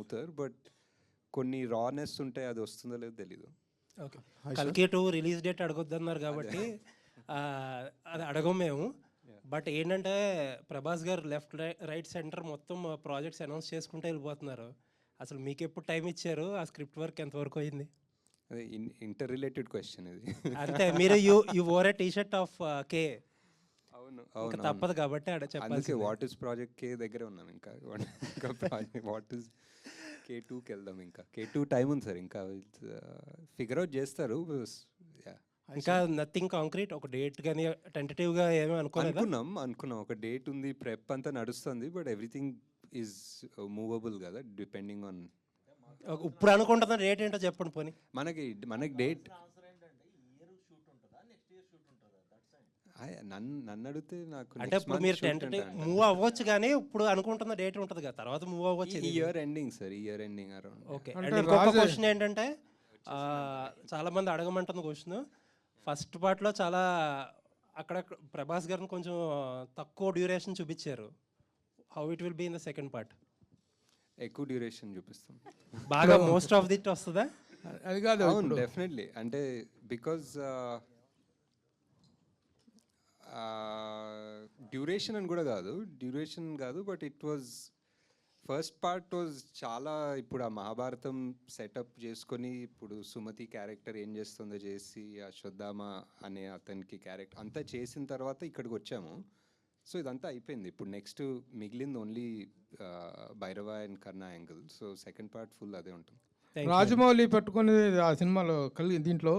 అవుతారు, బట్ కొన్ని రానెస్ ఉంటాయి, అది వస్తుందో లేదో తెలీదు. ఓకే, కల్కి 2 రిలీజ్ డేట్ అడగొద్దన్నారు కాబట్టి అది అడగం మేము. బట్ ఏంటంటే ప్రభాస్ గారు లెఫ్ట్ రైట్ సెంటర్ మొత్తం ప్రాజెక్ట్స్ అనౌన్స్ చేసుకుంటూ వెళ్ళిపోతున్నారు. అసలు మీకు ఎప్పుడు టైం ఇచ్చారు? ఆ స్క్రిప్ట్ వర్క్ ఎంతవరకు అయింది? అదే ఇంటర్ రిలేటెడ్ క్వశ్చన్ ఇది. అంటే మీరు you wore a T shirt ఆఫ్ కే. అవును ఇంకా అవును తప్పదు కాబట్టి అందుకే చెప్పాల్సింది. వాట్ ఇస్ ప్రాజెక్ట్ కే దగ్గర ఉన్నాం ఇంకా. ఇంకా ప్రాజెక్ట్ వాట్ ఇస్ K2కి వెళ్దాం. ఇంకా K2 టైం ఉంది సార్, ఇంకా ఫిగర్ అవుట్ చేస్తారు. Yeah. ఇంకా నథింగ్ కాంక్రీట్, ఒక డేట్ కానీ టెంటేటివ్గా ఏమీ అనుకోలేదా? అనుకున్నాం ఒక డేట్ ఉంది, ప్రెప్ అంతా నడుస్తుంది, బట్ ఎవ్రీథింగ్ ఈజ్ మూవబుల్ కదా, డిపెండింగ్ ఆన్. ఇప్పుడు అనుకుంటున్న డేట్ ఏంటో చెప్పండి పోనీ. మనకి డేట్ నన్ను అడిగితే నాకు అంటే ఇప్పుడు మీరు టెంటేటివ్ మూవ్ అవ్వచ్చు, కానీ ఇప్పుడు అనుకుంటున్న డేట్ ఉంటుంది కదా, తర్వాత మూవ్ అవ్వచ్చు. Year ending sir, year ending around. Okay, and ఇంకొక క్వశ్చన్ ఏంటంటే చాలా మంది అడగమంటున్న క్వశ్చన్, ఫస్ట్ పార్ట్లో చాలా అక్కడ ప్రభాస్ గారిని కొంచెం తక్కువ డ్యూరేషన్ చూపించారు. How it will be in the second part? ఎక్కువ డ్యూరేషన్ చూపిస్తాం. బాగా మోస్ట్ ఆఫ్ దిట్ వస్తుందా? అది కాదు, అవును డెఫినెట్లీ. అంటే బికాజ్ డ్యూరేషన్ అని కూడా కాదు, but it was first part was చాలా. ఇప్పుడు ఆ మహాభారతం సెటప్ చేసుకొని, ఇప్పుడు సుమతి క్యారెక్టర్ ఏం చేస్తుందో చేసి, అశ్వత్థామ అనే అతనికి క్యారెక్టర్ అంతా చేసిన తర్వాత ఇక్కడికి వచ్చాము. సో ఇదంతా అయిపోయింది. ఇప్పుడు నెక్స్ట్ మిగిలింది only Bhairava and Karna angle. So second part full అదే ఉంటుంది. రాజమౌళి పట్టుకొని ఆ సినిమాలో దీంట్లో